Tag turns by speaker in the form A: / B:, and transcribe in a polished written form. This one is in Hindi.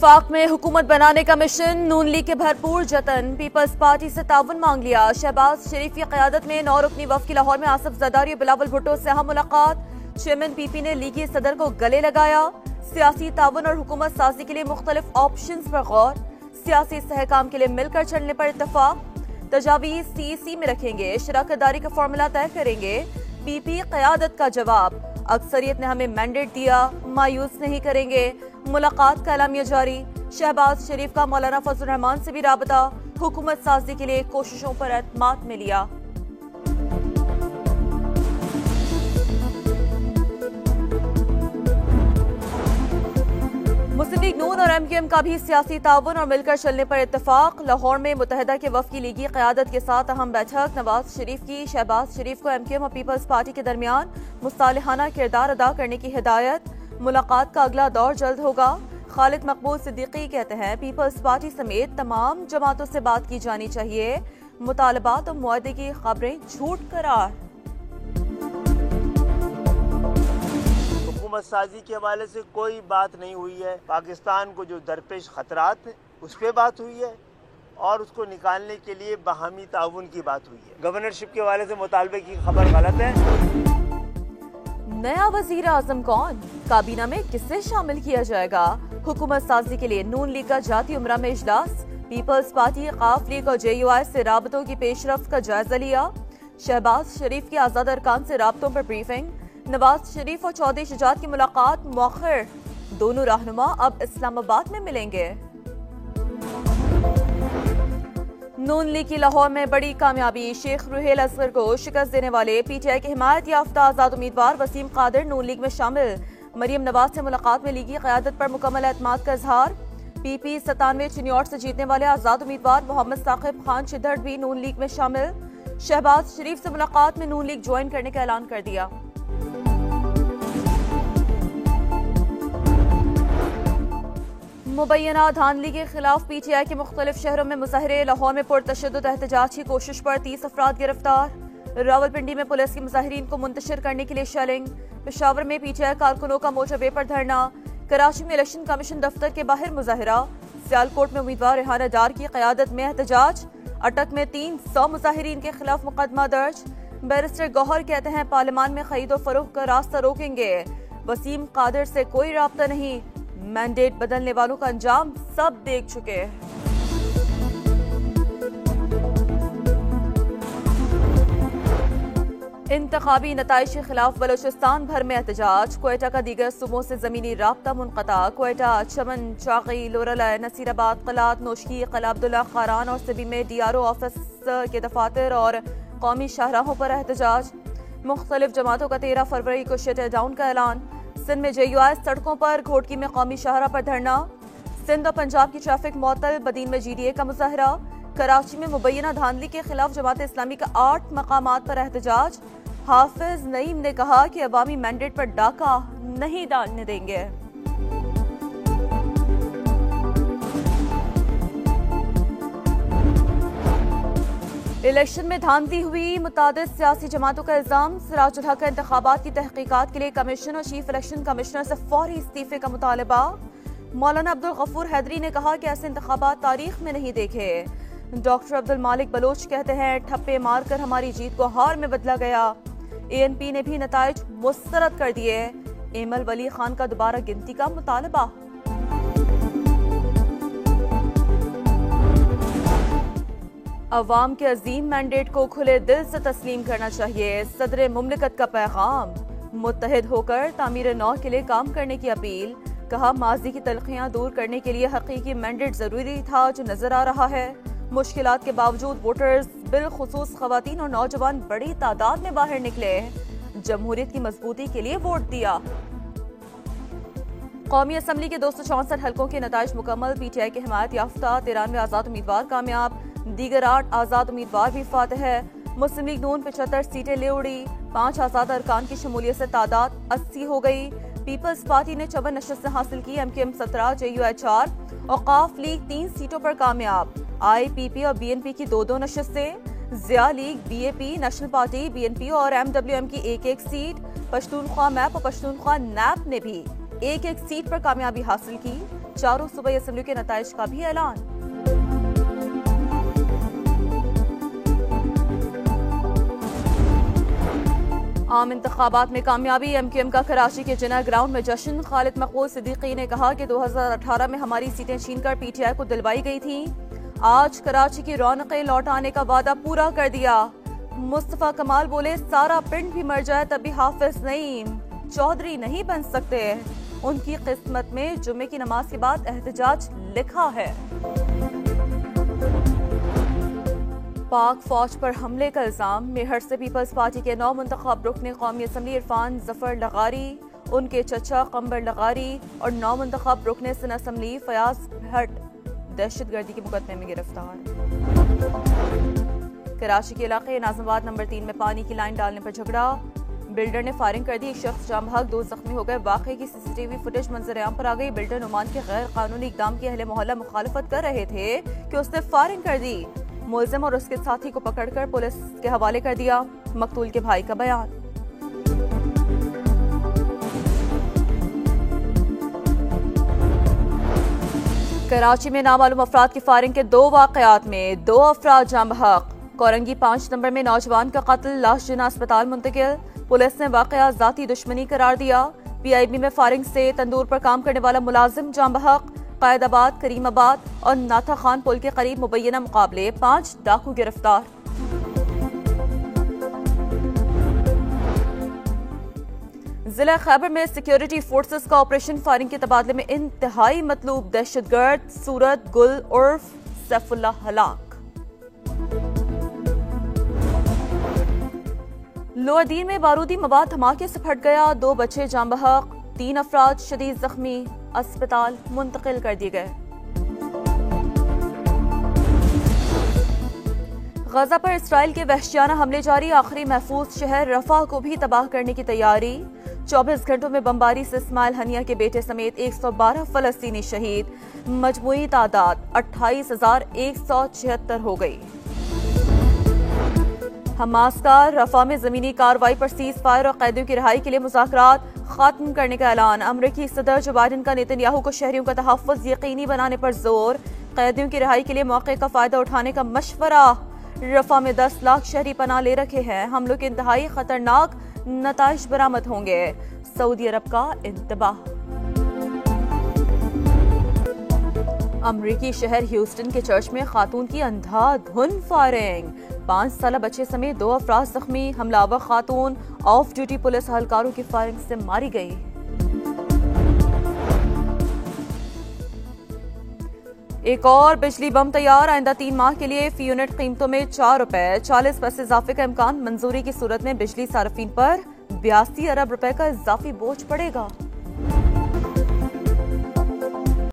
A: वफाक में हुकूमत बनाने का मिशन, नून लीग के भरपूर जतन, पीपल्स पार्टी से ताउन मांग लिया। शहबाज शरीफ की क़यादत में 9 रुकनी वफ़द की लाहौर में आसिफ ज़रदारी और बिलावल भुट्टो से अहम मुलाकात। चेयरमैन पीपी ने लीगी सदर को गले लगाया। सियासी ताउन और हुकूमत साजी के लिए मुख्तलिफ ऑप्शंस पर गौर। सियासी इस्तेहकाम के लिए मिलकर चलने पर इत्तफाक। तजावीज़ सीईसी में रखेंगे, शराकतदारी का फॉर्मूला तय करेंगे। पीपी क़यादत का जवाब, अक्सरियत ने हमें मैंडेट दिया, मायूस नहीं करेंगे। मुलाकात का एलामिया जारी। शहबाज शरीफ का मौलाना फजल रहमान से भी राबता, हुकूमत साजी के लिए कोशिशों पर एतमाद में लिया। मुस्लिम लीग नून और एमक्यूएम का भी सियासी ताउन और मिलकर चलने पर इत्तफाक। लाहौर में मुत्तहिदा के वफ़द की लीगी क़यादत के साथ अहम बैठक। नवाज शरीफ की शहबाज शरीफ को एमक्यूएम और पीपल्स पार्टी के दरमियान मुस्तालिहाना किरदार अदा करने की हिदायत। मुलाकात का अगला दौर जल्द होगा। खालिद मकबूल सिद्दीकी कहते हैं पीपल्स पार्टी समेत तमाम जमातों से बात की जानी चाहिए। मुतालबात और मुआहदे की खबरें झूठ करार।
B: हुकूमत साजी के हवाले से कोई बात नहीं हुई है। पाकिस्तान को जो दरपेश खतरात हैं उस पर बात हुई है और उसको निकालने के लिए बाहमी ताउन की बात हुई है। गवर्नरशिप के हवाले से मुतालबे की खबर गलत है।
A: नया वजीर आजम कौन, काबीना में किसे शामिल किया जाएगा? हुकूमत साजी के लिए नून लीग का जाती उमरा में इजलास। पीपल्स पार्टी, काफ लीग और JUI से राबतों की पेशरफ्त का जायजा लिया। शहबाज शरीफ की आजाद अरकान से राबतों पर ब्रीफिंग। नवाज शरीफ और चौधरी शुजात की मुलाकात मौखर। दोनों रहनुमा अब इस्लामाबाद में मिलेंगे। नून लीग की लाहौर में बड़ी कामयाबी। शेख रुहेल असगर को शिकस्त देने वाले PTI के हिमायत याफ्ता आजाद उम्मीदवार वसीम कादिर नून लीग में शामिल। मरियम नवाज से मुलाकात में लीगी क़यादत पर मुकम्मल एतमाद का इजहार। PP 97 चिन्यौट से जीतने वाले आजाद उम्मीदवार मोहम्मद साकिब खान शिद्धड़ भी नून लीग में शामिल। शहबाज शरीफ से मुलाकात में नून लीग ज्वाइन करने का ऐलान कर दिया। मुबैना धांधली के खिलाफ PTI के मुख्तलिफ शहरों में मुजाहरे। लाहौर में पुरतशद्दुद एहतजाज की कोशिश पर 30 अफराद गिरफ्तार। रावलपिंडी में पुलिस की मुजाहिरीन को मुंतशिर करने के लिए शेलिंग। पेशावर में PTI कारकुनों का मोटरवे पर धरना। कराची में इलेक्शन कमीशन दफ्तर के बाहर मुजाहरा। सियालकोट में उम्मीदवार रेहाना डार की क़यादत में एहतजाज। अटक में 300 मुजाहिरीन के खिलाफ मुकदमा दर्ज। बैरिस्टर गौहर कहते हैं पार्लियामान में खरीदो फरोख्त का रास्ता रोकेंगे। वसीम कादिर से कोई राब्ता नहीं, मैंडेट बदलने वालों का अंजाम सब देख चुके हैं। इंतखाबी नताइज के खिलाफ बलोचिस्तान भर में एहतजाज। क्वेटा का दीगर सूबों से जमीनी राब्ता मुनक़ता। क्वेटा, चमन, चाकी, लोरला, नसीराबाद, कलात, नोशकी, कला अब्दुल्ला खारान और सिबी में DRO ऑफिस के दफातर और कौमी शाहराहों पर एहतजाज। मुख्तलिफ जमातों का 13 फरवरी को शटर डाउन का ऐलान। सिंध में JUI सड़कों पर, घोटकी में कौमी शाहरा पर धरना। सिंध और पंजाब की ट्रैफिक मुअत्तल, बदीन में GDA का मुजाहरा। कराची में मुबैना धांधली के खिलाफ जमात इस्लामी का 8 मकामात पर एहतजाज। हाफिज नईम ने कहा कि अवामी मैंडेट पर डाका नहीं डालने देंगे। इलेक्शन में धांधली हुई, मुतादिद सियासी जमातों का इल्जाम। सिराजुल हक का इंतखाबात की तहकीकात के लिए कमीशन और चीफ इलेक्शन कमिश्नर से फौरी इस्तीफे का मुतालबा। मौलाना अब्दुल गफूर हैदरी ने कहा कि ऐसे इंतखाबात तारीख में नहीं देखे। डॉक्टर अब्दुल मालिक बलोच कहते हैं ठप्पे मारकर हमारी जीत को हार में बदला गया। ANP ने भी नताइज मुस्तरद कर दिए। एमल वली खान का दोबारा गिनती का मुतालबा। अवाम के अजीम मैंडेट को खुले दिल से तस्लीम करना चाहिए, सदर मुमलिकत का पैगाम। मुत्तहिद होकर तामीर नौ के लिए काम करने की अपील। कहा माजी की तलखियां दूर करने के लिए हकीकी मैंडेट जरूरी था जो नजर आ रहा है। मुश्किलात के बावजूद वोटर्स, बिलखुसूस खवातीन और नौजवान बड़ी तादाद में बाहर निकले। जमहूरियत की मजबूती के लिए वोट दिया। कौमी असम्बली के 264 हल्कों के नताइज मुकम्मल। PTI के हिमायत याफ्ता 93 आजाद उम्मीदवार कामयाब। दीगर 8 आजाद उम्मीदवार भी फातह है। मुस्लिम लीग नून 75 सीटें ले उड़ी। 5 आजाद अरकान की शमूलियत से तादाद 80 हो गई। पीपल्स पार्टी ने 54 नशस्तें हासिल की। MKM 17, JUI 4 और काफ लीग 3 सीटों पर कामयाब। IPP और BNP की 2-2 नशस्तें। Zia League, BAP, national party, BNP और MWM की 1-1 सीट। पश्तूनख्वा मैप और पश्तूनख्वा नैप ने भी 1-1 सीट पर कामयाबी हासिल की। चारों सूबाई असम्बली के नताइज का भी ऐलान। आम इंतखाबात में कामयाबी, MQM का कराची के जिना ग्राउंड में जश्न। खालिद मकबूल सिद्दीकी ने कहा कि 2018 में हमारी सीटें छीनकर PTI को दिलवाई गई थी। आज कराची की रौनकें लौट आने का वादा पूरा कर दिया। मुस्तफा कमाल बोले, सारा पिंड भी मर जाए तब भी हाफिज नईम चौधरी नहीं बन सकते। उनकी किस्मत में जुम्मे की नमाज के बाद एहतजाज लिखा है। पाक फौज पर हमले का इल्जाम। मेहर से पीपल्स पार्टी के 9 मुंतखब रुकने कौमी असम्बली इरफान जफर लगारी, उनके चचा कंबर लगारी और 9 मुंतखब रुकने सिन असम्बली फयाज भट्ट दहशतगर्दी के मुकदमे में गिरफ्तार। कराची के इलाके नाज़िमाबाद नंबर 3 में पानी की लाइन डालने पर झगड़ा। बिल्डर ने फायरिंग कर दी, एक शख्स जाम बहक, 2 जख्मी हो गए। वाकये की CCTV फुटेज मंजर-ए-आम पर आ गई। बिल्डर नुमान के गैर कानूनी इकदाम की अहले मोहल्ला मुखालफत कर रहे थे कि उसने फायरिंग कर दी। मुलजिम और उसके साथी को पकड़कर पुलिस के हवाले कर दिया। मकतूल के भाई का बयान। कराची में नामालूम अफराद की फायरिंग के 2 वाकयात में 2 अफराद जाम बहक। कोरंगी 5 नंबर में नौजवान का कत्ल, लाश जिना अस्पताल मुंतकिल। पुलिस ने वाकया जाती दुश्मनी करार दिया। PIB में फायरिंग से तंदूर पर काम करने वाला मुलाजिम जाम बहक। कायदाबाद, करीमाबाद और नाथा खान पुल के करीब मुबैना मुकाबले 5 डाकू गिरफ्तार। जिला खैबर में सिक्योरिटी फोर्सेस का ऑपरेशन फायरिंग के तबादले में इंतहाई मतलूब दहशतगर्द सूरत गुल उर्फ सैफुल्लाह हलाक। लोअरदीन में बारूदी मवाद धमाके से फट गया, 2 बच्चे जाम बहक, 3 अफराद शदीद जख्मी, अस्पताल मुंतकिल कर दिए गए। गजा पर इसराइल के वहशियाना हमले जारी, आखिरी महफूज शहर रफा को भी तबाह करने की तैयारी। 24 घंटों में बमबारी से इस्माइल हनिया के बेटे समेत 112 फलस्तीनी शहीद, मजमूई तादाद 28,176 हो गई। हमास का रफा में जमीनी कार्रवाई पर सीज फायर और कैदियों की रिहाई के लिए मुज़ाकरात खत्म करने का ऐलान। अमरीकी सदर जो बाइडन का नेतन्याहू को शहरियों का तहफ़्फ़ुज़ यकीनी बनाने पर जोर, कैदियों की रिहाई के लिए मौके का फायदा उठाने का मशवरा। रफा में 10 लाख शहरी पनाह ले रखे हैं, हमलों के इंतहाई खतरनाक नताइज बरामद होंगे। सऊदी अरब का इंतबाह। अमरीकी शहर ह्यूस्टन के चर्च में खातून की अंधाधुन फायरिंग, 5 साला बच्चे समेत 2 अफराद जख्मी। हमलावर खातून ऑफ ड्यूटी पुलिस एहलकारों की फायरिंग से मारी गई। एक और बिजली बम तैयार, आइंदा 3 माह के लिए फी यूनिट कीमतों में 4 रुपए 40 पैसे इजाफे का इम्कान। मंजूरी की सूरत में बिजली सार्फिन पर 82 अरब रुपए का इजाफी बोझ पड़ेगा।